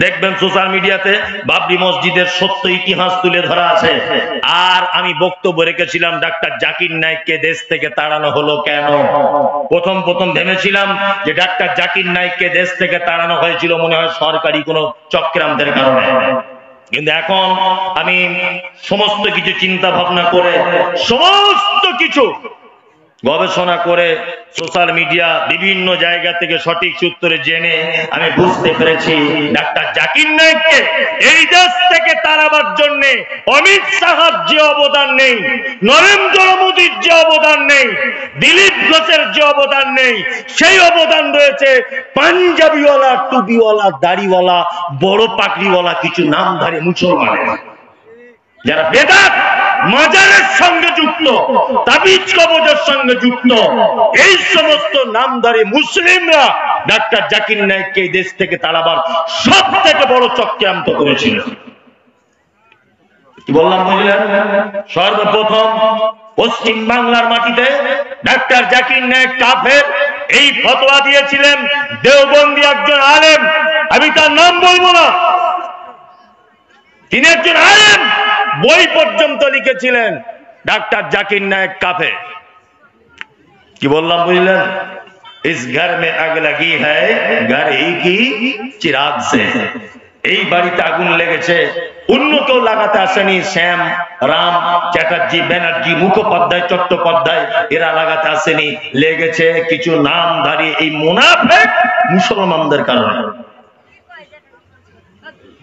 দেখবেন সোশ্যাল মিডিয়াতে বাবরি মসজিদের সত্য ইতিহাস তুলে ধরা আছে। আর আমি বক্তব্য রেখেছিলাম ডাক্তার জাকির নায়েককে দেশ থেকে তাড়ানো হলো কেন। প্রথম ভেবেছিলাম যে ডাক্তার জাকির নায়েককে দেশ থেকে তাড়ানো হয়েছিল মনে হয় সরকারি কোনো চক্রান্তের কারণে, কিন্তু এখন আমি সমস্ত কিছু চিন্তা ভাবনা করে সমস্ত কিছু গবেষণা করে সোশ্যাল মিডিয়া বিভিন্ন জায়গা থেকে সঠিক সূত্রে জেনে আমি বুঝতে পেরেছি ডাক্তার জাকির নায়েককে এই দেশ থেকে তাড়াবার জন্য অমিত শাহর যে অবদান নেই, নরেন্দ্র মোদীর যে অবদান নেই, দিলীপ ঘোষের যে অবদান নেই, সেই অবদান রয়েছে পাঞ্জাবিওয়ালা, টুপিওয়ালা, দাড়িওয়ালা, বড় পাগড়িওয়ালা কিছু নামধারী মুসলমানের, যারা বেদাত মাজারের সঙ্গে যুক্ত, তাবিজ কবজের সঙ্গে যুক্ত। এই সমস্ত নামধারী মুসলিমরা ডাক্তার জাকির নায়েককে এই দেশ থেকে তাড়াবার সব থেকে বড় চক্রান্ত করেছিল। কি বললাম বুঝলেন? সর্বপ্রথম পশ্চিম বাংলার মাটিতে ডাক্তার জাকির নায়েক কাফের এই ফতোয়া দিয়েছিলেন দেওবন্দি একজন আলেম, আমি তার নাম বলবো না, তিনি একজন আলেম, বই পর্যন্ত লিখেছিলেন ডাক্তার জাকির নায়েক কাফের। কি বললাম বুঝলেন? ইস ঘর মে আগ লাগি হ্যায় ঘর হি কি চিরাগ সে, এই বাড়িতে আগুন লেগেছে, অন্য কেউ লাগাতে আসেনি, শ্যাম রাম চ্যাটার্জি, ব্যানার্জি, মুখোপাধ্যায়, চট্টোপাধ্যায় এরা লাগাতে আসেনি, লেগেছে কিছু নামধারী এই মুনাফিক মুসলমানদের কারণে।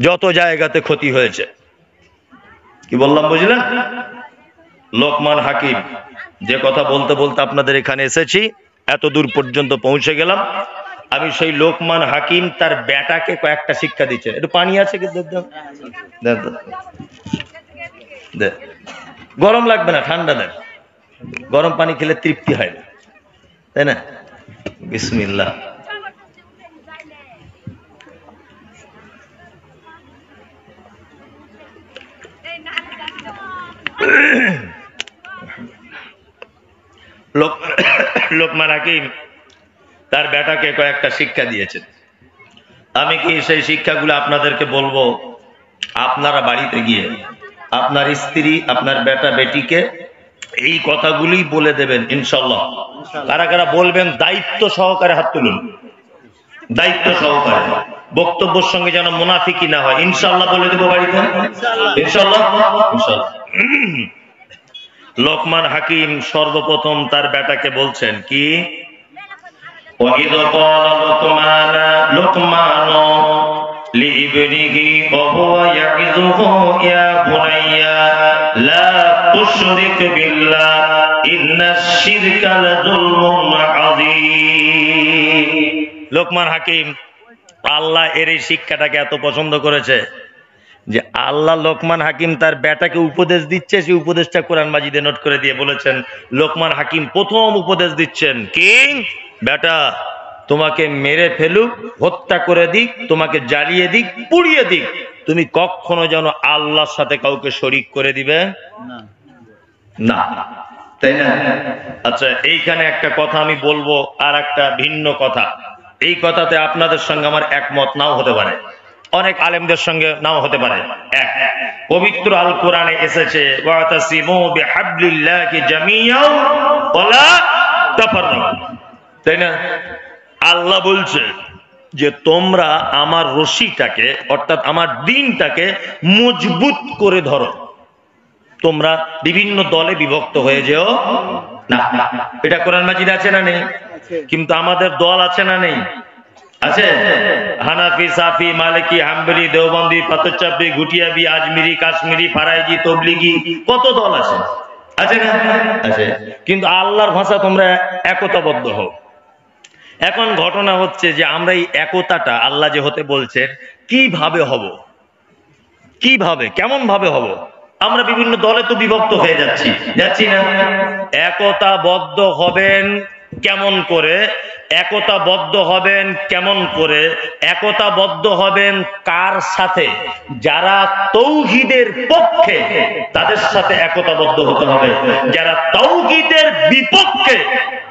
যত জায়গাতে ক্ষতি হয়েছে। কি বললাম বুঝলেন? লোকমান হাকিম, যে কথা বলতে বলতে আপনাদের এখানে এসেছি, এত দূর পর্যন্ত পৌঁছে গেলাম। আমি সেই লোকমান হাকিম তার বেটাকে কয়েকটা শিক্ষা দিচ্ছে। একটু পানি আছে কি? গরম লাগবে না, ঠান্ডা দেন, গরম পানি খেলে তৃপ্তি হয় না, তাই না? বিসমিল্লাহ। লোকমান হাকিম তার বেটাকে কয়েকটা শিক্ষা দিয়েছেন। আমি কি সেই শিক্ষাগুলো আপনাদেরকে বলবো? আপনারা বাড়িতে গিয়ে আপনার স্ত্রী, আপনার বেটা বেটিকে এই কথাগুলি বলে দেবেন ইনশাআল্লাহ। কারা কারা বলবেন দায়িত্ব সহকারে হাত তুলুন, দায়িত্ব সহকারে, বক্তব্যের সঙ্গে যেন মুনাফিকি না হয়। ইনশাআল্লাহ বলে দেবো বাড়িতে, ইনশাআল্লাহ। লোকমান হাকিম সর্বপ্রথম তার বেটাকে বলছেন কি, وَإِذْ قَالَ لُقْمَانُ لِابْنِهِ وَهُوَ يَعِظُهُ يَا بُنَيَّ لَا تُشْرِكْ بِاللَّهِ إِنَّ الشِّرْكَ لَظُلْمٌ عَظِيمٌ। লোকমান হাকিম আল্লাহ এর এই শিক্ষাটাকে এত পছন্দ করেছে যে আল্লাহ লোকমান হাকিম তার বেটাকে উপদেশ দিচ্ছে, সেই উপদেশটা কোরআন মাজিদে নোট করে দিয়ে বলেছেন, লোকমান হাকিম প্রথম উপদেশ দিচ্ছেন কি, বেটা তোমাকে মেরে ফেলুক, হত্যা করে দিক, তোমাকে জ্বালিয়ে দিক, পুড়িয়ে দিক, তুমি কখনো যেন আল্লাহর সাথে কাউকে শরীক করে দিবে না, তাই না? আচ্ছা, এইখানে একটা কথা আমি বলবো, আর একটা ভিন্ন কথা। এই কথাতে আপনাদের সঙ্গে আমার একমত নাও হতে পারে, অনেক আলেমদের সঙ্গে নাও হতে পারে। পবিত্র আল কোরআনে এসেছে ওয়াতাসিমু বিহাবলিল্লাহি জামিআন ওয়ালা তাফাররাকু, তাই না? আল্লাহ বলছে যে তোমরা আমার রশিটাকে, অর্থাৎ আমার দ্বীনটাকে মজবুত করে ধরো, তোমরা বিভিন্ন দলে বিভক্ত হয়ে যেও না। এটা কোরআন মাজিদে আছে না নেই? কিন্তু আমাদের দল আছে না নেই? আছে। হানাফি, সাফি, মালিকি, হাম্বলি, দেওবন্দি, পাথরচাপি, ঘুটিয়াবি, আজমিরি, কাশ্মীরি, ফারাইজি, তবলিগি, কত দল আছে, আছে না? আছে। কিন্তু আল্লাহর ভাষা তোমরা একতাবদ্ধ হও। এখন ঘটনা হচ্ছে যে আমরা এই একতাটা আল্লাহ যে হতে বলছেন, কিভাবে হব, কিভাবে, কেমন ভাবে হব? আমরা বিভিন্ন দলে তো বিভক্ত হয়ে যাচ্ছি না। একতাবদ্ধ হবেন কেমন করে? একতাবদ্ধ হবেন কেমন করে? একতাবদ্ধ হবেন কার সাথে? যারা তৌহিদের পক্ষে তাদের সাথে একতাবদ্ধ হতে হবে। যারা তৌহিদের বিপক্ষে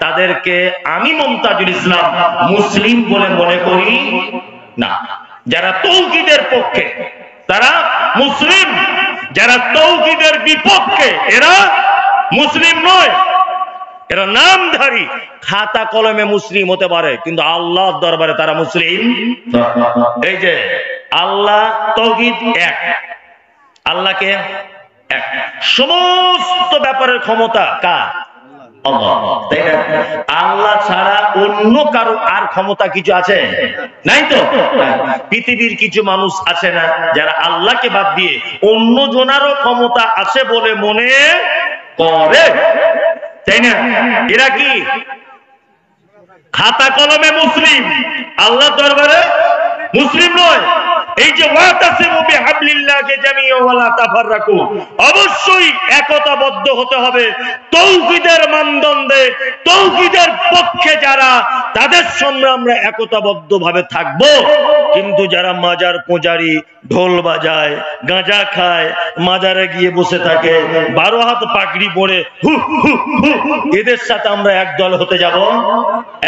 তাদেরকে আমি মুমতাজুল ইসলাম মুসলিম বলে মনে করি না। যারা তৌহিদের পক্ষে তারা মুসলিম, যারা তৌহিদের বিপক্ষে এরা মুসলিম নয়, এরা নামধারী। খাতা কলমে মুসলিম হতে পারে কিন্তু আল্লাহর দরবারে তারা মুসলিম। এই যে আল্লাহ তৌহিদ এক, আল্লাহকে এক, সমস্ত ব্যাপারের ক্ষমতা কার? আল্লাহ ছাড়া অন্য কারো আর ক্ষমতা কিছু আছে? নাই তো। পৃথিবীর কিছু মানুষ আছে না যারা আল্লাহকে বাদ দিয়ে অন্য জনারও ক্ষমতা আছে বলে মনে করে, তাই না? এরা কি খাতা কলমে মুসলিম, আল্লাহ দরবারে মুসলিম নয়। এই যে ওয়াতাসিমু বিহাবলিল্লাহি জামিআন ওয়া লা তাফাররাকু, অবশ্যই একতাবদ্ধ হতে হবে তৌহিদের মানদণ্ডে। তৌহিদের পক্ষে যারা, তাদের সঙ্গে আমরা একতাবদ্ধভাবে থাকব। কিন্তু যারা মাজার পূজারি, ঢোল বাজায়, গাঁজা খায়, মাজারে গিয়ে বসে থাকে, 12 হাত পাগড়ি পরে এদের সাথে আমরা একদল হতে যাব?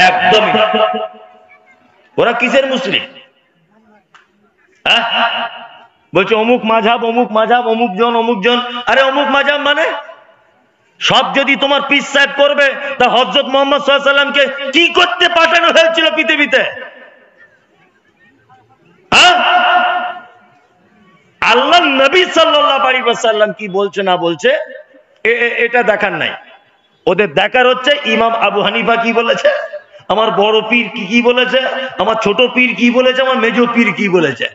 একদমই। ওরা কিসের মুসলিম? বলছে অমুক মাযহাব, অমুক মাযহাব, অমুক জন, অমুক জন। আরে অমুক মাযহাব মানে সব যদি তোমার পীর সাহেব করবে, তা হযরত মুহাম্মদ সাল্লাল্লাহু আলাইহি সাল্লামকে কি করতে পাঠানো হয়েছিল পৃথিবীতে? আল্লাহ নবী সাল্লাল্লাহু আলাইহি ওয়াসাল্লাম কি বলছে না বলছে এটা দেখার নাই। ওদের দেখার হচ্ছে ইমাম আবু হানিফা কি বলেছে, আমার বড় পীর কি বলেছে, আমার ছোট পীর কি বলেছে, আমার মেজো পীর কি বলেছে।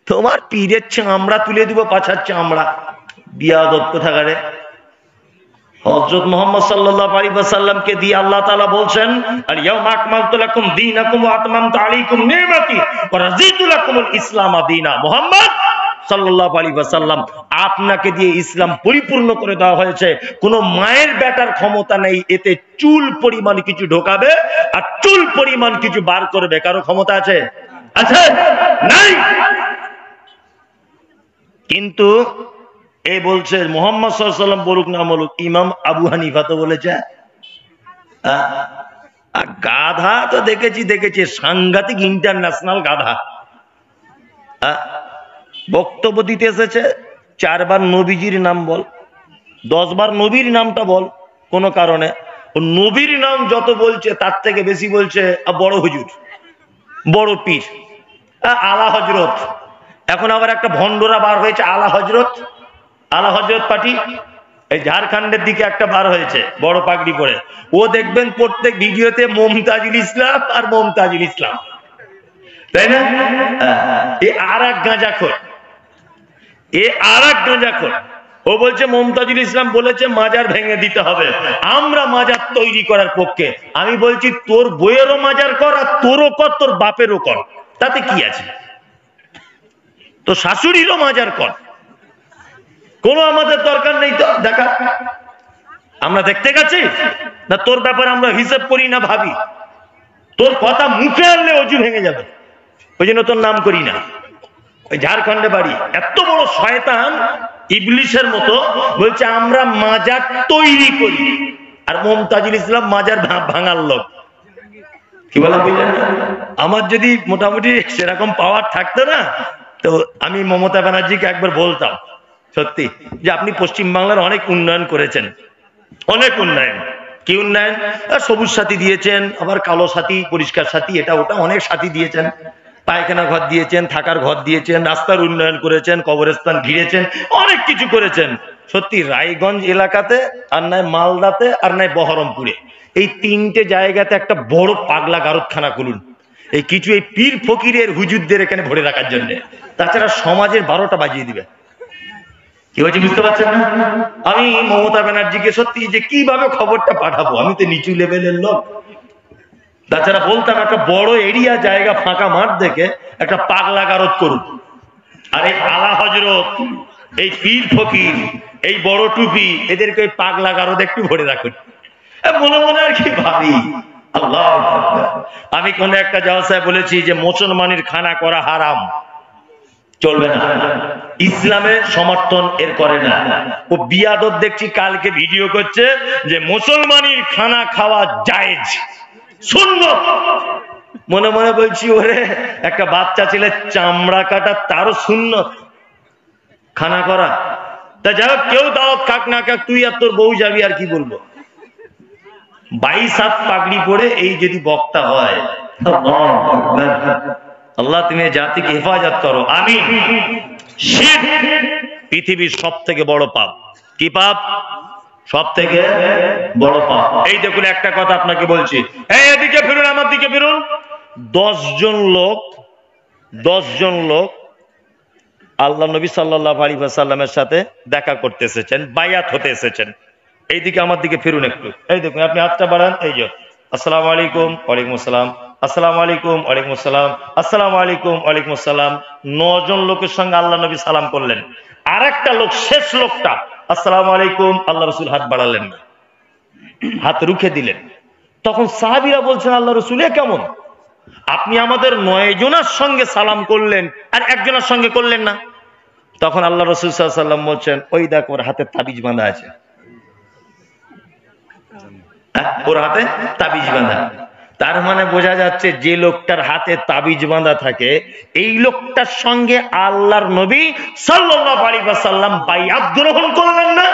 তোমার পীরের চামড়া তুলে দিব, পাছার চামড়া। বিয়াদব কোথাকারে। হযরত মুহাম্মদ সাল্লাল্লাহু আলাইহি ওয়াসাল্লামকে দিয়ে আল্লাহ তাআলা বলছেন, আল ইয়াউমা আকমালতু লাকুম দীনাকুম ওয়া আতমামতু আলাইকুম নি'মাতি ওয়া রাযীতু লাকুমুল ইসলাম দীনা। মুহাম্মদ সাল্লাল্লাহু আলাইহি ওয়াসাল্লাম, আপনাকে দিয়ে ইসলাম পরিপূর্ণ করে দেওয়া হয়েছে। কোন মায়ের বেটার ক্ষমতা নেই এতে চুল পরিমাণ কিছু ঢোকাবে আর চুল পরিমাণ কিছু বার করবে। কারো ক্ষমতা আছে? আছে? নাই। কিন্তু এ বলছে মুহাম্মদ সাল্লাল্লাহু আলাইহি ওয়াসাল্লাম বলুক না বলুক, ইমাম আবু হানিফা তো বলেছে। গাধা তো দেখেছি সাংঘাতিক ইন্টারন্যাশনাল গাধা। বক্তব্য দিতে এসেছে, 4 বার নবীজির নাম বল, 10 বার নবীর নামটা বল। কোন কারণে নবীর নাম যত বলছে তার থেকে বেশি বলছে বড় হুজুর, বড় পীর, আলা হজরত। এখন আবার একটা ভণ্ডরা বার হয়েছে আলা হজরত, আলা হজরত পার্টি। এই ঝাড়খণ্ডের দিকে একটা বার হয়েছে বড় পাগড়ি পরে। ও দেখবেন প্রত্যেক ভিডিওতে মমতাজুল ইসলাম আর মমতাজুল ইসলাম, তাই না? এই আর এক গাঁজাখোর, ও বলছে মমতাজুল ইসলাম বলেছে মাজার ভেঙে দিতে হবে, আমরা মাজার তৈরি করার পক্ষে। আমি বলছি তোর বইয়েরও মাজার কর আর তোরও কর, তোর বাপেরও কর, তাতে কি আছে? তো শাশুড়িরও মাজার কর, কোনো আমাদের দরকার নেই। তো দেখা আমরা দেখতে গেছি না, তোর ব্যাপারে আমরা হিসেব করি না, ভাবি তোর কথা মুখে আনলে অজু ভেঙে যাবে, ওই জন্য তোর নাম করি না। ওই ঝাড়খণ্ডে বাড়ি, এত বড় শয়তান ইবলিশের মতো, বলছে আমরা মাজার তৈরি করি, আর মমতাজুল ইসলাম মাজার ভাঙার লোক। কি বলা বুঝলেন? আমার যদি মোটামুটি সেরকম পাওয়ার থাকতো না, তো আমি মমতা ব্যানার্জিকে একবার বলতাম সত্যি যে আপনি পশ্চিমবাংলার অনেক উন্নয়ন করেছেন, অনেক উন্নয়ন। কি উন্নয়ন? সবুজ সাথী দিয়েছেন, আবার কালো সাথী, পরিষ্কার সাথী, এটা ওটা অনেক সাথী দিয়েছেন, পায়খানা ঘর দিয়েছেন, থাকার ঘর দিয়েছেন, রাস্তার উন্নয়ন করেছেন, কবরস্থান ঘিরেছেন, অনেক কিছু করেছেন। সত্যি রায়গঞ্জ এলাকাতে, আর নাই মালদাতে, আর নাই বহরমপুরে, এই 3টে জায়গাতে একটা বড় পাগলা গারদখানা খুলুন। এই কিছু এই পীর ফকিরের হুজুরদের এখানে ভরে রাখার জন্য, তাছাড়া সমাজের 12টা বাজিয়ে দিবে। কি হয়েছে বুঝতে পারছেন না? আমি মমতা ব্যানার্জিকে সত্যি যে কিভাবে খবরটা পাঠাবো, আমি তো নিচু লেভেলের লোক। তাছাড়া বলতাম একটা বড় এরিয়া জায়গা ফাঁকা মাঠ দেখে একটা পাগলা গারদ করুন, আর এই আলা হজরত, এই পীর ফকির, এই বড় টুপি, এদেরকে ওই পাগলা গারদ একটু ভরে রাখুন। মনে মনে আর কি ভাবি, আল্লাহ। আমি কোন একটা জলসায় বলেছি যে মুসলমানের খানা করা হারাম, চলবে না, ইসলামে সমর্থন এর করে না। ও বিয়াদব দেখছি কালকে ভিডিও করছে যে মুসলমানের খানা খাওয়া জায়েজ, সুন্নাত। মনে মনে বলছি ওরে একটা বাচ্চা ছেলে চামড়া কাটা তারও সুন্নত খানা করা। তা যাই হোক, কেউ দাওয়াত খাক না খাক, তুই আর তোর বউ যাবি, আর কি বলবো। 22 হাত পাগড়ি পরে এই যদি বক্তা হয়, আল্লাহ তুমি জাতিকে হেফাজত করো, আমিন। শিরক পৃথিবীর সব থেকে বড় পাপ। কি পাপ? সব থেকে বড় পাপ। এই দেখুন একটা কথা আপনাকে বলছি, এই এদিকে ফিরুন, আমার দিকে ফিরুন। 10 জন লোক আল্লাহ নবী সাল্লাল্লাহু আলাইহি ওয়াসাল্লামের সাথে দেখা করতে এসেছেন, বায়াত হতে এসেছেন। এইদিকে আমার দিকে ফিরুন একটু। এই দেখুন, আপনি হাতটা বাড়ান, এই যে আসসালামু আলাইকুম, ওয়ালাইকুম আসসালাম, আসসালামু আলাইকুম, ওয়ালাইকুম আসসালাম, আসসালামু আলাইকুম, ওয়ালাইকুম আসসালাম। 9 জন লোকের সঙ্গে আল্লাহ নবী সালাম করলেন। আর একটা লোক, শেষ লোকটা, আসসালামু আলাইকুম, আল্লাহ রাসূল হাত বাড়ালেন না, হাত রুখে দিলেন। তখন সাহাবীরা বলছেন, আল্লাহ রাসূল এ কেমন? আপনি আমাদের 9 জনের সঙ্গে সালাম করলেন আর একজনের সঙ্গে করলেন না। তখন আল্লাহ রাসূল সাল্লাল্লাহু আলাইহি ওয়াসাল্লাম বলছেন, ওই দেখ ওর হাতে তাবিজ বাঁধা আছে, ওর হাতে তাবিজ বাঁধা। তার মানে বোঝা যাচ্ছে যে লোকটার হাতে তাবিজ বাঁধা থাকে, এই লোকটার সঙ্গে আল্লাহর নবী সাল্লাল্লাহু আলাইহি ওয়াসাল্লাম বাইআত গ্রহণ করলেন না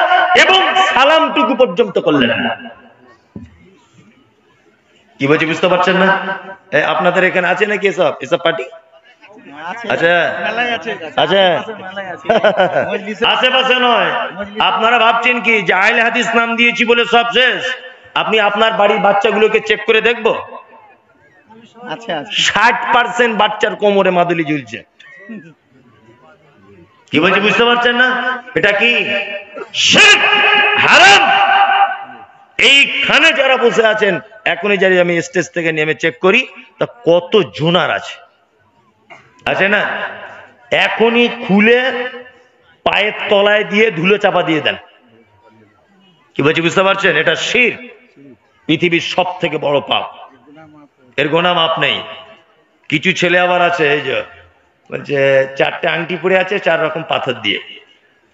এবং সালামটুকু পর্যন্ত করলেন না। কি বলছি বুঝতে পারছেন না? আপনাদের এখানে আছে নাকি এসব পার্টি? আচ্ছা আচ্ছা, আশেপাশে নয়। আপনারা ভাবছেন কি যে আহলে হাদিস নাম দিয়েছি বলে সব শেষ? আপনি আপনার বাড়ির বাচ্চাগুলোকে চেক করে দেখবো, 60% বাচ্চার কোমরে মাদুলি ঝুলছে। কি বলছি বুঝতে পারছেন না? এটা কি শিরক, হারাম। এইখানে যারা বসে আছেন, এখনই যারা আমি স্টেজ থেকে নেমে চেক করি, তা কত জুনার আছে না? এখনই খুলে পায়ের তলায় দিয়ে ধুলো চাপা দিয়ে দেন। কি বলছি বুঝতে পারছেন? এটা শিরক, পৃথিবীর সব থেকে বড় পাপ। এর গোনা মাপ নেই। কিছু ছেলে আবার আছে, এই যে বলছে 4টে আংটি পরে আছে 4 রকম পাথর দিয়ে,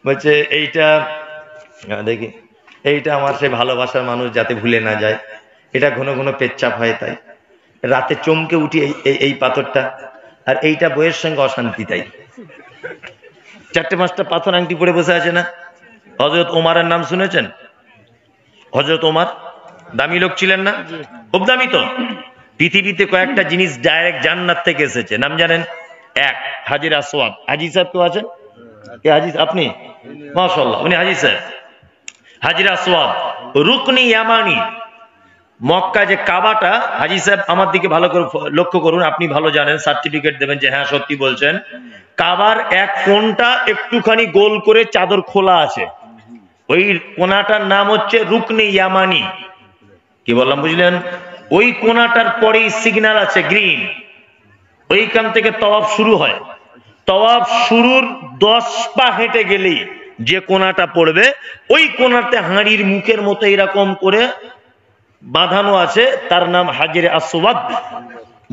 বলছে এইটা দেখি, এইটা আমার সেই ভালোবাসার মানুষ, যাতে ভুলে না যায়, এটা ঘন ঘন পেচ্ছাপ হয়, তাই রাতে চমকে উঠি এই পাথরটা, আর এইটা বইয়ের সঙ্গে অশান্তি, তাই 4টে-5টা পাথর আংটি পরে বসে আছে না? হযরত ওমরের নাম শুনেছেন? হযরত ওমর দামি লোক ছিলেন না? খুব দামি তো। পৃথিবীতে কয়েকটা জিনিস ডাইরেক্ট জান্নাত থেকে এসেছে, নাম জানেন? 1, হাজির আসওয়াদ। হাজি সাহেব কেউ আছেন? কে হাজি? আপনি? মাশাআল্লাহ, উনি হাজি সাহেব। হাজির আসওয়াদ, রুকনি ইয়ামানি। মক্কা যে কাবাটা, হাজি সাহেব আমার দিকে ভালো করে লক্ষ্য করুন, আপনি ভালো জানেন, সার্টিফিকেট দেবেন যে হ্যাঁ সত্যি বলছেন। কাবার এক কোণটা একটুখানি গোল করে চাদর খোলা আছে, ওই কোণাটার নাম হচ্ছে রুকনি ইয়ামানি। কি বললাম বুঝলেন? ওই কোণাটার পরেই সিগন্যাল আছে গ্রিন, ওইখান থেকে তওয়াফ শুরু হয়। তওয়াফ শুরুর 10 পা হেঁটে গেলেই যে কোণাটা পড়বে, ওই কোণাতে হাঁড়ির মুখের মতো এরকম করে বাঁধানো আছে, তার নাম হাজরে আসওয়াদ।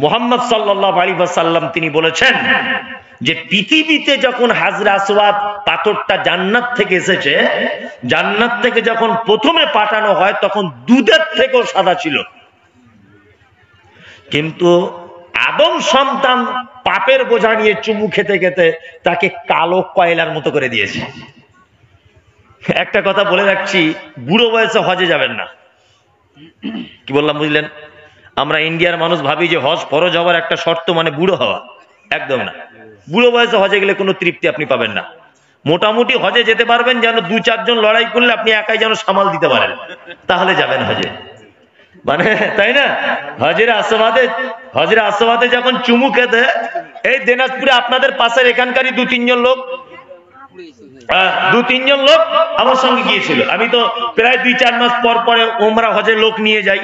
মুহাম্মদ সাল্লাল্লাহু আলাইহি ওয়াসাল্লাম তিনি বলেছেন যে পৃথিবীতে যখন হাজরে আসওয়াদ পাথরটা জান্নাত থেকে এসেছে, জান্নাত থেকে যখন প্রথমে পাঠানো হয় তখন দুধের থেকেও সাদা ছিল, কিন্তু আদম সন্তান পাপের বোঝা নিয়ে চুমু খেতে খেতে তাকে কালো কয়লার মতো করে দিয়েছে। একটা কথা বলে রাখছি, বুড়ো বয়সে হজে যাবেন না। কি বললাম বুঝলেন? আমরা ইন্ডিয়ার মানুষ ভাবি যে হজ ফরজ হওয়ার একটা শর্ত মানে বুড়ো হওয়া, একদম না। বুড়ো বয়সে হজে গেলে কোনো তৃপ্তি আপনি পাবেন না। মোটামুটি হজে যেতে পারবেন যেন 2-4 জন লড়াই করলে আপনি একাই যেন সামাল দিতে পারেন, তাহলে যাবেন হজে, মানে তাই না? হজরে আসওয়াদে যখন চুমু খেতে, এই দিনাজপুরে আপনাদের পাশের এখানকারই 2-3 জন লোক, 2-3 জন লোক আমার সঙ্গে গিয়েছিল। আমি তো প্রায় 2-4 মাস পর পরে ওমরা হজের লোক নিয়ে যাই,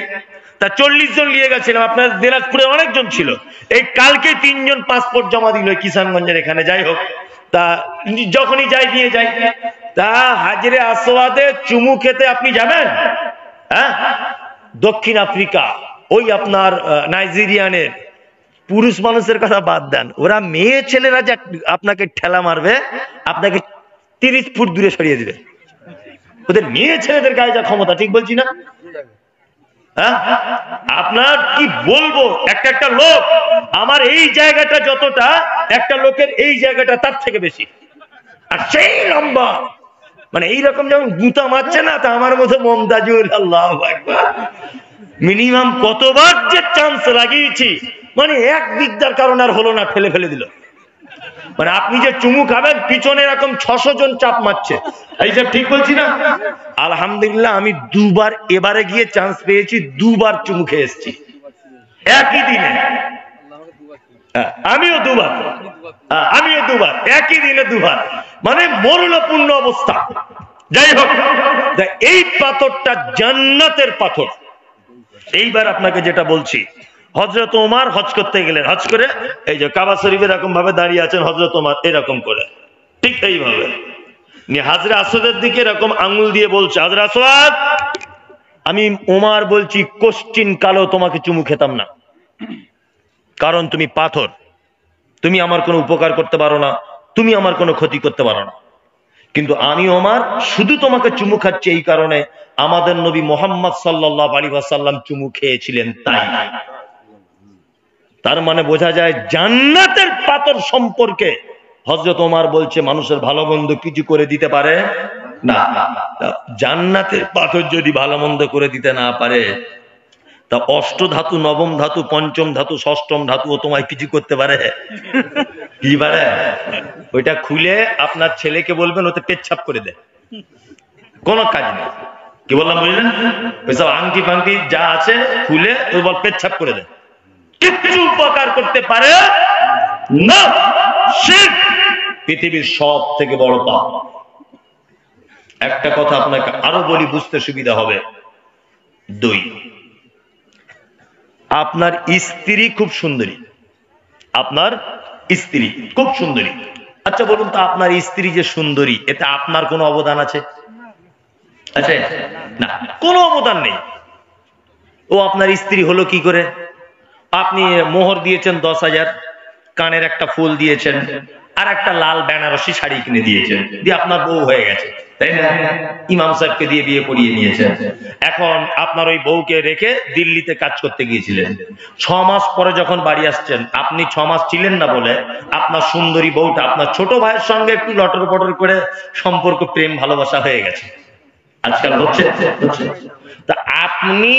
তা 40 জন নিয়ে গেছিলাম। আপনার দিনাজপুরে অনেকজন ছিল। এই কালকে 3 জন পাসপোর্ট জমা দিল কিষানগঞ্জের এখানে, যাই হোক, তা যখনই যাই নিয়ে যাই। তা হাজরে আসওয়াদে চুমু খেতে আপনি যাবেন? হ্যাঁ, দক্ষিণ আফ্রিকা, ওই আপনার নাইজেরিয়ানের পুরুষ মানুষের কথা বাদ দেন, ওরা মেয়ে ছেলেরা যে আপনাকে ঠেলা মারবে, আপনাকে 30 ফুট দূরে সরিয়ে দিবে। ওদের মেয়ে ছেলেদের গায়ে যা ক্ষমতা, ঠিক বলছি না? হ্যাঁ, আপনার কি বলবো, একটা একটা লোক আমার এই জায়গাটা যতটা, একটা লোকের এই জায়গাটা তার থেকে বেশি, আর সেই লম্বা, মানে এইরকম যেমন গুঁতা মারছে না, তা আমার মতো মমতাজুল, আল্লাহু আকবার, মিনিমাম কতবার যে চান্স লাগিয়েছি, মানে এক বিদ্যার কারণে আর হলো না, ফেলে ফেলে দিল। মানে আপনি যে চুমু খাবেন, পিছনে এরকম 600 জন চাপ মারছে, এইসব ঠিক বলছি না? আলহামদুলিল্লাহ আমি দুবার এবারে গিয়ে চান্স পেয়েছি, দুবার চুমু খেয়ে এসেছি একই দিনে। আমিও দুবার একই দিনে দুবার, মানে মরণপূর্ণ অবস্থা। যাই হোক, এই পাথরটা জান্নাতের পাথর। এইবার আপনাকে যেটা বলছি, হযরত ওমর হজ করতে গেলেন, হজ করে এই যে কাবা শরীফে এরকম ভাবে দাঁড়িয়ে আছেন হযরত ওমর, এরকম করে, ঠিক এইভাবে হাজরে আসওয়াদের দিকে এরকম আঙ্গুল দিয়ে বলছে, হাজরে আসওয়াদ, আমি ওমর বলছি কোশ্চিন কালো তোমাকে চুমু খেতাম না, কারণ তুমি পাথর, তুমি আমার কোনো উপকার করতে পারো না, তুমি আমার কোনো ক্ষতি করতে পারো না। কিন্তু আমি ওমর শুধু তোমাকে চুমু খাচ্ছি এই কারণে, আমাদের নবী মুহাম্মদ সাল্লাল্লাহু আলাইহি ওয়াসাল্লাম চুমু খেয়েছিলেন তাই। তার মানে বোঝা যায় জান্নাতের পাথর সম্পর্কে হযরত ওমর বলছে মানুষের ভালো মন্দ কিছু করে দিতে পারে না। জান্নাতের পাথর যদি ভালো মন্দ করে দিতে না পারে, তা অষ্ট ধাতু, নবম ধাতু, পঞ্চম ধাতু, ষষ্ঠম ধাতু ও তোমায় কিছু করতে পারে? কি পারে? ওইটা খুলে আপনার ছেলেকে বলবেন ওতে পেচ্ছাপ করে দেয়, কোনো কাজ নেই। কি বললাম বুঝলেন? ওইসব আংটি ফাংটি যা আছে খুলে ওই বল পেচ্ছাপ করে দেয়, কিচ্ছু উপকার করতে পারে না। শিরক পৃথিবীর সব থেকে বড় পাপ। একটা কথা আপনাকে আরো বলি, বুঝতে সুবিধা হবে। দুই, আপনার স্ত্রী খুব সুন্দরী, আপনার স্ত্রী খুব সুন্দরী। আচ্ছা বলুন তো, আপনার স্ত্রী যে সুন্দরী, এতে আপনার কোনো অবদান আছে? আচ্ছা না, কোনো অবদান নেই। ও আপনার স্ত্রী হলো কি করে? আপনি মোহর দিয়েছেন 10,000, কানের একটা ফুল দিয়েছেন, আর একটা লাল বেনারসি শাড়ি কিনে দিয়েছেন, দিয়ে আপনার বউ হয়ে গেছে, তাই না? ইমাম সাহেবকে দিয়ে বিয়ে পড়িয়ে নিয়েছেন। এখন আপনার ওই বউকে রেখে দিল্লিতে কাজ করতে গিয়েছিলেন, 6 মাস পরে যখন বাড়ি আসছেন, আপনি 6 মাস ছিলেন না বলে আপনার সুন্দরী বউটা আপনার ছোট ভাইয়ের সঙ্গে একটু লটর পটর করে সম্পর্ক, প্রেম ভালোবাসা হয়ে গেছে। আজকাল হচ্ছে। তা আপনি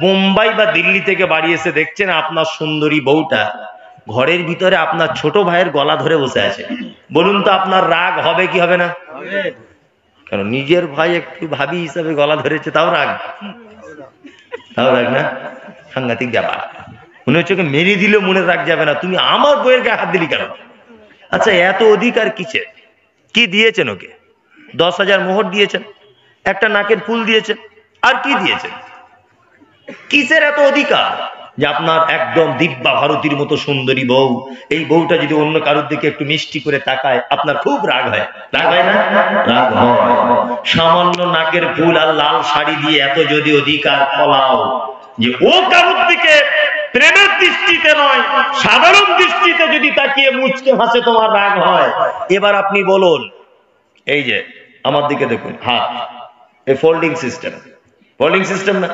বোম্বাই বা দিল্লি থেকে বাড়ি এসে দেখছেন আপনার সুন্দরী বউটা ঘরের ভিতরে আপনার ছোট ভাইয়ের গলা ধরে বসে আছে। বলুন তো আপনার রাগ হবে কি হবে না? কারণ নিজের ভাই একটু ভাবি হিসাবে গলা ধরেছে, তাও রাগ না? সাংঘাতিক ব্যাপার। মনে হচ্ছে ওকে মেরে দিলে মনে রাগ যাবে না, তুমি আমার বইয়ের গায়ে হাত দিলি কেন? আচ্ছা এত অধিকার কিসের? কি দিয়েছেন ওকে? 10,000 মোহর দিয়েছেন, একটা নাকের ফুল দিয়েছেন, আর কি দিয়েছেন? কিসের এত অধিকার যে আপনার একদম দিব্যা ভারতীর মতো সুন্দরী বউ, এই বউটা যদি অন্য কারোর দিকে একটু মিষ্টি করে তাকায়, আপনার খুব রাগ হয়? রাগ হয় না? রাগ হয়। সামান্য নাকের ফুল আর লাল শাড়ি দিয়ে এত যদি অধিকার ফলাও যে ও কারোর দিকে প্রেমের দৃষ্টিতে নয়, সাধারণ দৃষ্টিতে যদি তাকিয়ে মুচকে হাসে তোমার রাগ হয়, এবার আপনি বলুন, এই যে আমার দিকে দেখুন, হাত, এই ফোল্ডিং সিস্টেম না?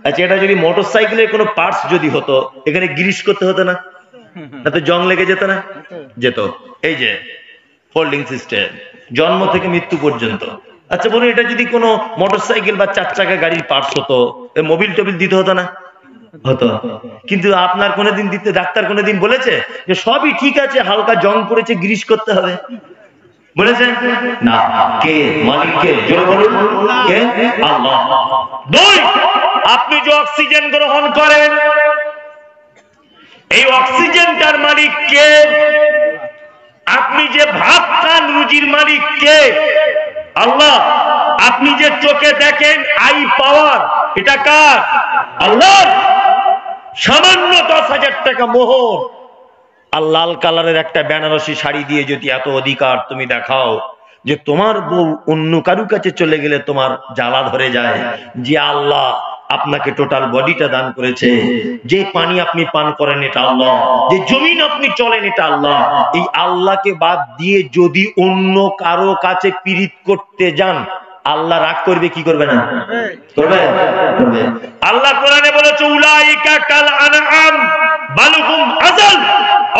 আচ্ছা এটা যদি মোটরসাইকেলের কোনো পার্টস যদি হতো, এখানে গ্রিস করতে হতো না? তাতে জং লেগে যেত না? যেত। এই যে ফোল্ডিং সিস্টেম, জন্ম থেকে মৃত্যু পর্যন্ত। আচ্ছা বলুন, এটা যদি কোনো মোটরসাইকেল বা 4 চাকা গাড়ির পার্টস হতো, মোবিল টোবিল দিতে হতো না? হতো। কিন্তু আপনার কোনোদিন দিতে, ডাক্তার কোনোদিন বলেছে যে সবই ঠিক আছে, হালকা জং পড়েছে, গ্রিস করতে হবে? বলেছেন না। কে মালিক? কে? জোরে বলুন, কে? আল্লাহ। দুই, আপনি যে অক্সিজেন গ্রহণ করেন, এই অক্সিজেনটার মালিক কে? আপনি যে ভাত খান, রুজির মালিক কে? আল্লাহ। আপনি যে চোখে দেখেন, আই পাওয়ার, এটা কার? আল্লাহ। সামান্য 10,000 টাকা মোহর আর লাল কালারের একটা বেনারসি শাড়ি দিয়ে যদি এত অধিকার তুমি দেখাও যে তোমার বউ অন্য কারু কাছে চলে গেলে তোমার জ্বালা ধরে যায়, যে আল্লাহ আপনাকে টোটাল বডিটা দান করেছে, যে পানি আপনি পান করেন এটা আল্লাহ, যে জমিন আপনি চলেন এটা আল্লাহ, এই আল্লাহকে বাদ দিয়ে যদি অন্য কারো কাছে পীড়িত করতে যান, আল্লাহ রাগ করবে কি করবে না? করবে। আল্লাহ কোরআনে বলেছে উলাইকা কাল আনআম বালহুম আযাল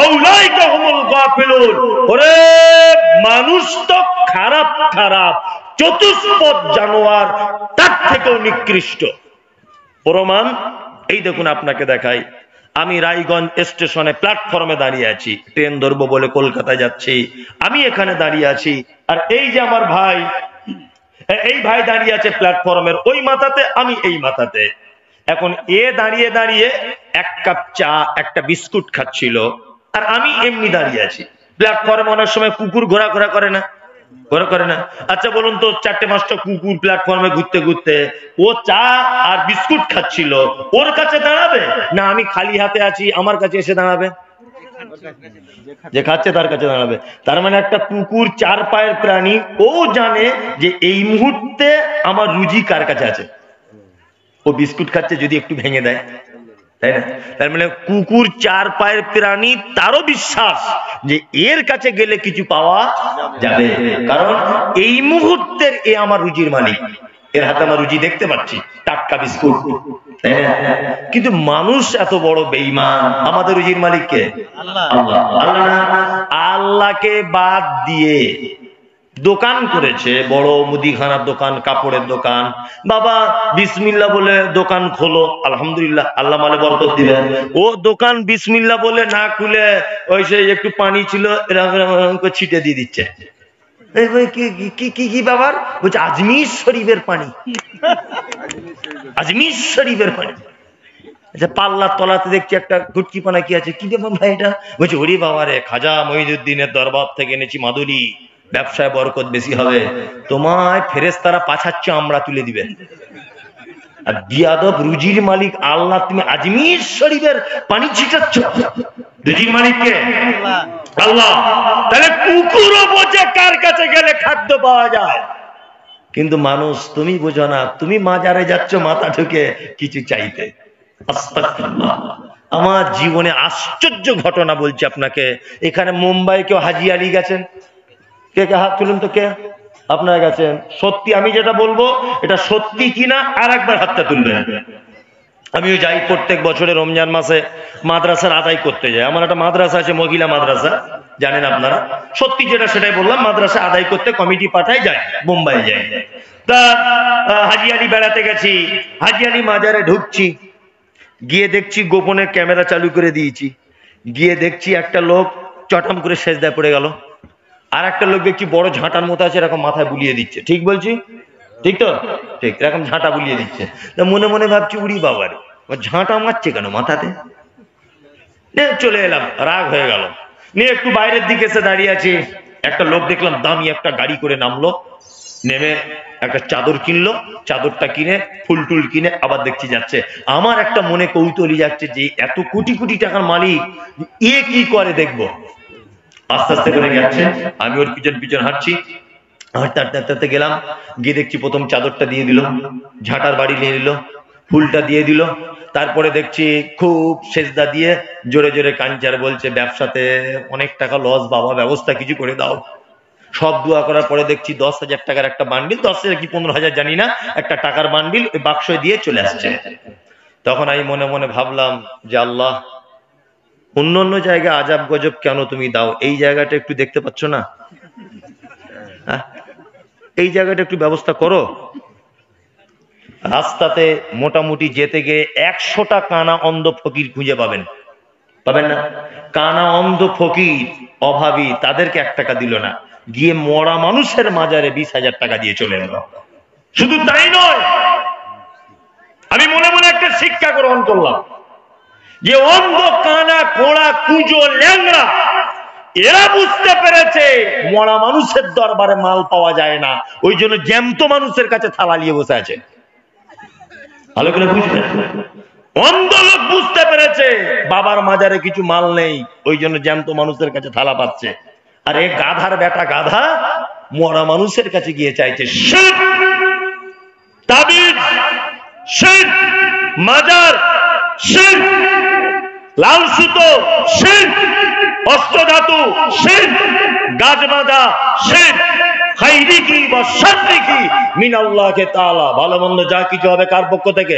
আউলাইকা হুমুল গাফিলুন। ওরে মানুষ তো খারাপ খারাপ চতুষ্পদ জানোয়ার, তার থেকেও নিকৃষ্ট। প্রমাণ এই দেখুন, আপনাকে দেখাই। আমি রায়গঞ্জ স্টেশনে প্ল্যাটফর্মে দাঁড়িয়ে আছি, ট্রেন ধরবো বলে কলকাতায় যাচ্ছি। আমি এখানে দাঁড়িয়ে আছি, আর এই যে আমার ভাই, এই ভাই দাঁড়িয়ে আছে প্ল্যাটফর্মের ওই মাথাতে, আমি এই মাথাতে। এখন এ দাঁড়িয়ে দাঁড়িয়ে এক কাপ চা একটা বিস্কুট খাচ্ছিল, আর আমি এমনি দাঁড়িয়ে আছি। প্ল্যাটফর্মে অনেক সময় কুকুর ঘোরাঘোরা করে না? করে না? আচ্ছা বলুন তো, 4-5টা কুকুর প্ল্যাটফর্মে ঘুরতে ঘুরতে ও চা আর বিস্কুট খাচ্ছিল, ওর কাছে দাঁড়াবে না আমি খালি হাতে আছি আমার কাছে এসে দাঁড়াবে? যে খাচ্ছে তার কাছে দাঁড়াবে। তার মানে একটা কুকুর 4 পায়ের প্রাণী, ও জানে যে এই মুহূর্তে আমার রুজি কার কাছে আছে। ও বিস্কুট খাচ্ছে, যদি একটু ভেঙে দেয়, তাই না? তার মানে কুকুর 4 পায়ের প্রাণী, তারও বিশ্বাস যে এর কাছে গেলে কিছু পাওয়া যাবে, কারণ এই মুহূর্তের এ আমার রুজির মালিক, এর হাতে আমার রুজি দেখতে পাচ্ছি, টাটকা বিস্কুট। কিন্তু মানুষ এত বড় বেঈমান, আমাদের রুজির মালিক কে? আল্লাহ। আল্লাহকে বাদ দিয়ে দোকান করেছে, বড় মুদিখানার দোকান, কাপড়ের দোকান। বাবা বিসমিল্লাহ বলে দোকান খোলো, আলহামদুলিল্লাহ আল্লাহ মালে বরকত দিবেন। ও দোকান বিসমিল্লাহ বলে না খুলে ওই সে একটু পানি ছিল এরকম ছিটে দিয়ে দিচ্ছে। কি ব্যাপার? বলছে আজমির শরীফের পানি, আজমির শরীফের পানি। আচ্ছা পাল্লার তলাতে দেখছি একটা গুটকি পানা, কি আছে, কি ব্যাপার ভাই এটা? বলছে ওরে বাবা রে, খাজা মঈনুদ্দিনের দরবার থেকে এনেছি মাদুলি, ব্যবসায় বরকত বেশি হবে। তোমায় ফেরেশতারা পাছাচ্ছে, আমরা তুলে দিবে। আর বিয়াদব রুজির মালিক আল্লাহ, তুমি আজমির শরীফের পানি ছিটাচ্ছ। রুজির মালিক কে? আল্লাহ। তাহলে কুকুরও বোঝে কার কাছে গেলে খাদ্য পাওয়া যায়, কিন্তু মানুষ তুমি বোঝো না, তুমি মাজারে যাচ্ছ মাথা ঢুকে কিছু চাইতে। আস্তাগফিরুল্লাহ। আমার জীবনে আশ্চর্য ঘটনা বলছি আপনাকে। এখানে মুম্বাই কেউ হাজি আলী গেছেন? কে কে হাত তুলুন তো, কে? আপনারা গেছেন? সত্যি আমি যেটা বলবো এটা সত্যি কিনা আর একবার হাতটা তুলবেন। আমিও যাই প্রত্যেক বছরে রমজান মাসে মাদ্রাসার আদায় করতে যাই। আমার একটা মাদ্রাসা আছে, মহিলা মাদ্রাসা, জানেন আপনারা। সত্যি যেটা সেটাই বললাম, মাদ্রাসা আদায় করতে কমিটি পাঠায়, যায় মুম্বাই যায়। তা হাজি আলী বেড়াতে গেছি, হাজি আলী মাজারে ঢুকছি, গিয়ে দেখছি গোপনে ক্যামেরা চালু করে দিয়েছি। গিয়ে দেখছি একটা লোক চটাম করে সেজদায় পড়ে গেল, আর একটা লোক দেখছি বড় ঝাঁটার মতো আছে, এরকম মাথায় বুলিয়ে দিচ্ছে। ঠিক বলছি? ঠিক তো? ঠিক, এরকম ঝাঁটা বুলিয়ে দিচ্ছে। তা মনে মনে ভাবছি উড়ি বাবারে, ঝাঁটা মারছে কেন মাথাতে? চলে এলাম, রাগ হয়ে গেল। নিয়ে একটু বাইরের দিকে এসে দাঁড়িয়ে আছি, একটা লোক দেখলাম দামি একটা গাড়ি করে নামলো, নেমে একটা চাদর কিনলো, চাদরটা কিনে ফুল টুল কিনে আবার দেখছি যাচ্ছে। আমার একটা মনে কৌতূহলী যাচ্ছে যে এত কোটি কোটি টাকার মালিক এ কি করে দেখবো। আস্তে আস্তে করে যাচ্ছে, আমি ওর পিছন পিছন হাঁটছি, হাঁটতে গেলাম, গিয়ে দেখছি প্রথম চাদরটা দিয়ে দিল, ঝাঁটার বাড়ি নিয়ে নিল, ফুলটা দিয়ে দিল। তারপরে দেখছি খুব সেজদা দিয়ে জোরে জোরে কাঞ্চার বলছে, ব্যবসাতে অনেক টাকা লস বাবা, ব্যবস্থা কিছু করে দাও। সব দোয়া করার পরে দেখছি 10,000 টাকার একটা বান্ডিল, 10,000 কি 15,000 জানি না, একটা টাকার বান্ডিল ওই বাক্সে দিয়ে চলে আসছে। তখন আমি মনে মনে ভাবলাম যে আল্লাহ, অন্য অন্য জায়গায় আজাব গজব কেন তুমি দাও, এই জায়গাটা একটু দেখতে পাচ্ছ না? এই জায়গাটা একটু ব্যবস্থা করো। রাস্তাতে মোটামুটি যেতে গিয়ে 100টা কানা অন্ধ ফকির খুঁজে পাবেন না? কানা অন্ধ ফকির অভাবী, তাদেরকে 1 টাকা দিল না, গিয়ে মরা মানুষের মাজারে 20,000 টাকা দিয়ে চলে এল। শুধু তাই নয়, আমি মনে মনে একটা শিক্ষা গ্রহণ করলাম যে অন্ধ কানা কোড়া কুঁজো ল্যাংড়া এরা বুঝতে পেরেছে মরা মানুষের দরবারে মাল পাওয়া যায় না, ওই জন্য জ্যান্ত মানুষের কাছে থালা নিয়ে বসে আছে। ভালো করে বুঝবেন, অন্ধ লোক বুঝতে পেরেছে বাবার মাজারে কিছু মাল নেই, ওই জন্য জ্যান্ত মানুষের কাছে থালা পাচ্ছে। আর এ গাধার বেটা গাধা মরা মানুষের কাছে গিয়ে চাইছে। শিরক, তাবিজ, শিরক, মাজার, শিরক, লাল সুতো, শিরক, অষ্টধাতু, শিরক, গাছ বাঁধা, শিরক, খাইরিহি ওয়া শাররিহি মিনাল্লাহি তাআলা। ভালো মন্দ যা কিছু হবে কার পক্ষ থেকে?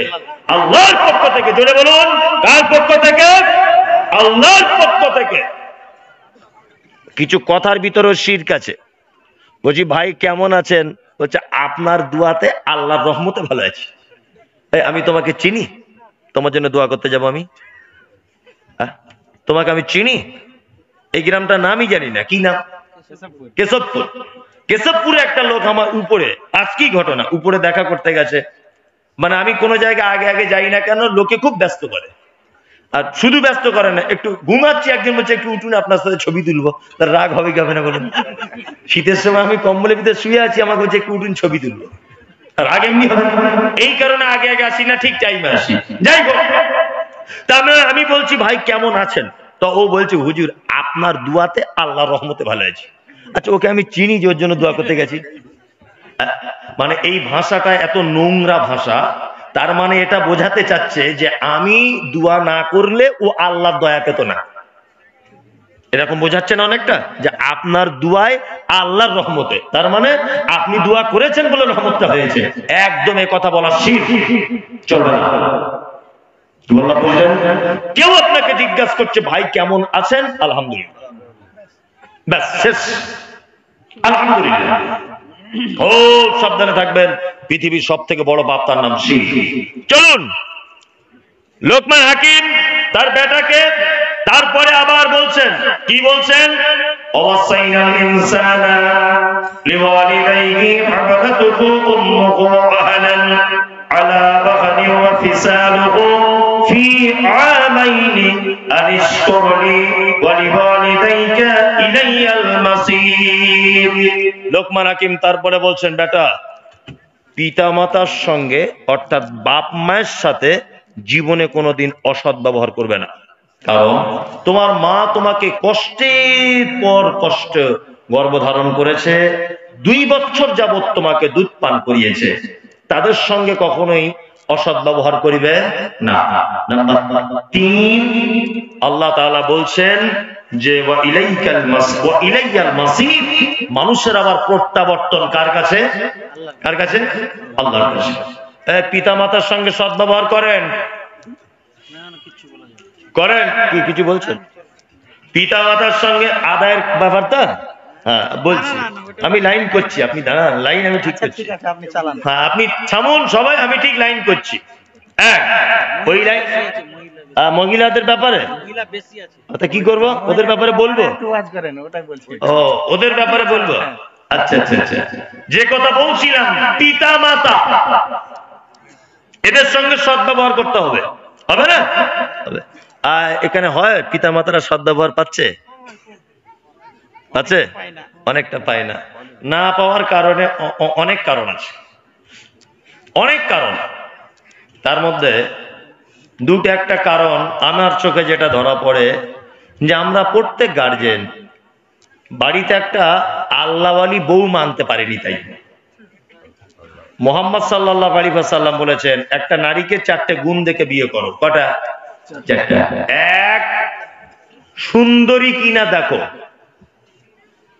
আল্লাহর পক্ষ থেকে। জোরে বলুন, কার পক্ষ থেকে? আল্লাহর পক্ষ থেকে। কিছু কথার ভিতরেও শিরক আছে। বলছি ভাই কেমন আছেন? বলছে আপনার দোয়াতে আল্লাহর রহমতে ভালো আছি। আমি তোমাকে চিনি, তোমার জন্য দোয়া করতে যাব আমি? তোমাকে আমি চিনি? এই গ্রামটার নামই জানি না, কি নাম? কেশবপুর। কেশবপুরে একটা লোক আমার উপরে, আজকেই ঘটনা, উপরে দেখা করতে গেছে। মানে আমি কোনো জায়গায় আগে আগে যাই না কেন, লোকে খুব ব্যস্ত করে। আর শুধু ব্যস্ত করে না, একটু ঘুমাচ্ছি, একজন বলছে একটু উঠুন আপনার সাথে ছবি তুলবো। তার রাগ হবে কি হবে না বলুন? শীতের সময় আমি কম্বলের ভিতরে শুয়ে আছি, আমাকে বলছে একটু উঠুন ছবি তুলবো। আর আগে এমনি হবে, এই কারণে আগে আগে আসি না, ঠিক টাইমে আসি। যাই হোক, তাহলে আমি বলছি ভাই কেমন আছেন? তো ও বলছে হুজুর আপনার দোয়াতে আল্লাহর রহমতে ভালো আছি। আচ্ছা ওকে আমি চিনি যে ওর জন্য দোয়া করতে গেছি। মানে এই ভাষাটা এত নোংরা ভাষা, তার মানে এটা বোঝাতে চাচ্ছে যে আমি দোয়া না করলে ও আল্লাহর দয়া পেত না। এরকম বোঝাচ্ছে না অনেকটা, যে আপনার দোয়ায় আল্লাহর রহমতে, তার মানে আপনি দোয়া করেছেন বলে রহমতটা হয়েছে। একদম এই কথা বলা শিরক, চলবে না। কেউ আপনাকে জিজ্ঞাসা করছে ভাই কেমন আছেন? আলহামদুলিল্লাহ, ব্যাস শেষ। আলহামদুলিল্লাহ। খুব সাবধানে থাকবেন, পৃথিবীর সব থেকে বড় পাপ তার নাম শিরক। চলুন, লোকমান হাকিম তার বেটাকে তারপরে আবার বলছেন, কি বলছেন? ওয়াসাইনাল ইনসানা লিওয়ালিদাইহি হামালাতুহু উম্মুহু ওয়াহানান আলা ওয়াহনি ওয়া ফিসালুহু ফি আমাইনি আনিশকুর লি ওয়া লিওয়ালিদাইকা ইলাইয়াল মাসীর। লোকমান হাকিম তারপরে বলছেন, বেটা পিতা মাতার সঙ্গে অর্থাৎ বাপ মায়ের সাথে জীবনে কোনোদিন অসৎ ব্যবহার করবে না। কারণ তোমার মা তোমাকে কষ্টের পর কষ্ট গর্ভধারণ করেছে, 2 বছর যাবত তোমাকে দুধ পান করিয়েছে, তাদের সঙ্গে কখনোই অসৎ ব্যবহার করিবে না। নাম্বার 3, আল্লাহ তাআলা বলছেন যে ওয়া ইলাইয়াল মাসীর, মানুষের আবার প্রত্যাবর্তন কার কাছে? কার কাছে? আল্লাহর কাছে। পিতা মাতার সঙ্গে সৎ ব্যবহার করেন? করেন কি? কিছু বলছেন? পিতা মাতার সঙ্গে আদায়ের ব্যাপারটা হ্যাঁ বলছি, আমি লাইন করছি, আপনি দাঁড়ান, লাইন আমি ঠিক করছি। হ্যাঁ আপনি থামুন সবাই, আমি ঠিক লাইন করছি। ওই লাইন মহিলাদের ব্যাপারে কি করবো? ওদের ব্যাপারে বলবো? ও ওদের ব্যাপারে বলবো? আচ্ছা আচ্ছা আচ্ছা। যে কথা বলছিলাম, পিতা মাতা এদের সঙ্গে সৎ ব্যবহার করতে হবে, হবে না? হবে। এখানে হয় পিতা মাতারা সৎ ব্যবহার পাচ্ছে? পাচ্ছে? অনেকটা পায় না। না পাওয়ার কারণে অনেক কারণ আছে, অনেক কারণ। তার মধ্যে দুটো একটা কারণ আমার চোখে যেটা ধরা পড়ে, যে আমরা প্রত্যেক গার্জেন বাড়িতে একটা আল্লাহওয়ালি বউ মানতে পারিনি। তাই মুহাম্মদ সাল্লাল্লাহু আলাইহি ওয়াসাল্লাম বলেছেন, একটা নারীকে 4টে গুণ দেখে বিয়ে করো। কটা? 4টা। 1, সুন্দরী কিনা দেখো।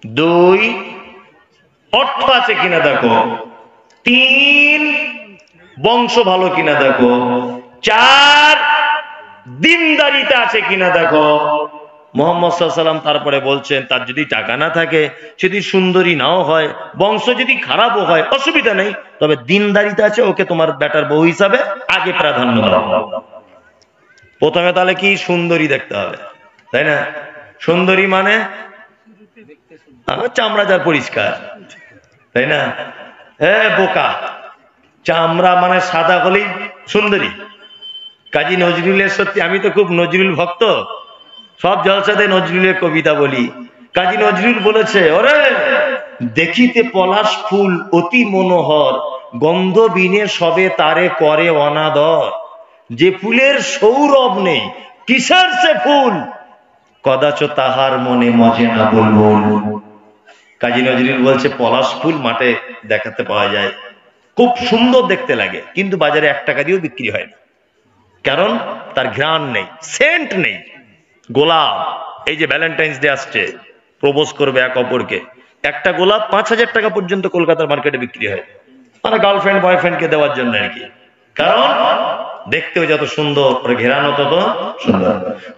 2, অর্থ আছে কিনা দেখো। 3, বংশ ভালো কিনা দেখো। 4, দিনদারিতা আছে কিনা দেখো। মুহাম্মদ সাল্লাল্লাহু আলাইহি ওয়াসাল্লাম তারপরে বলছেন, তার যদি টাকা না থাকে, যদি সুন্দরী নাও হয়, বংশ যদি খারাপও হয়, অসুবিধা নেই, তবে দিনদারিতা আছে, ওকে তোমার বেটার বউ হিসাবে আগে প্রাধান্য দাও। প্রথমে তাহলে কি? সুন্দরী দেখতে হবে, তাই না? সুন্দরী মানে চামড়া যার পরিষ্কার, তাই না? বোকা, চামড়া মানে সাদা হলেই সুন্দরী। কাজী নজরুলের, সত্যি আমি তো খুব নজরুল ভক্ত, সব জলসাতে নজরুলের কবিতা বলি। কাজী নজরুল বলেছে, ওরে দেখিতে পলাশ ফুল অতি মনোহর, গন্ধ বিনে সবে তারে করে অনাদর, যে ফুলের সৌরভ নেই কিসের সে ফুল, কদাচ তাহার মনে মজে না বলবো। কাজী নজরুল বলছে পলাশ ফুল মাঠে দেখাতে পাওয়া যায়, খুব সুন্দর দেখতে লাগে, কিন্তু বাজারে 1 টাকা দিয়েও বিক্রি হয় না। কারণ তার ঘ্রাণ নেই, সেন্ট নেই। গোলাপ, এই যে ভ্যালেন্টাইন্স ডে আসছে, প্রপোজ করবে এক অপরকে, একটা গোলাপ 5,000 টাকা পর্যন্ত কলকাতার মার্কেটে বিক্রি হয়, মানে গার্লফ্রেন্ড বয়ফ্রেন্ডকে দেওয়ার জন্য আর কি। কারণ দেখতেও যত সুন্দর, ঘেরানো তত সুন্দর।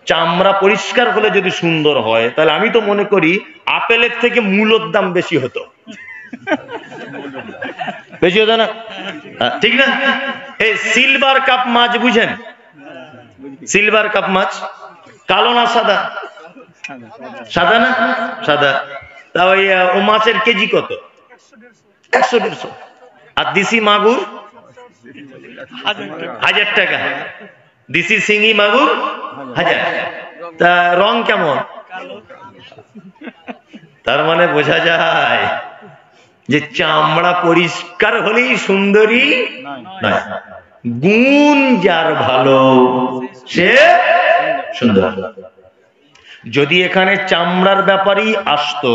চামড়া পরিষ্কার হলে যদি সুন্দর হয়, তাহলে আমি তো মনে করি আপেলের থেকে মূলর দাম বেশি হতো, বেশি হতো না? ঠিক না? এই সিলভার কাপ মাছ বুঝেন? সিলভার কাপ মাছ কালো না সাদা? সাদা না? সাদা। তা ওই ও মাছের কেজি কত? 100-150। আর দেশি মাগুর 1000 টাকা। দেশি শিঙি মাগুর 1000। তা রং কেমন? তার মানে বোঝা যায় যে চামড়া পরিষ্কার হলেই সুন্দরী নয়, গুণ যার ভালো সে সুন্দর। যদি এখানে চামড়ার ব্যাপারেই আসতো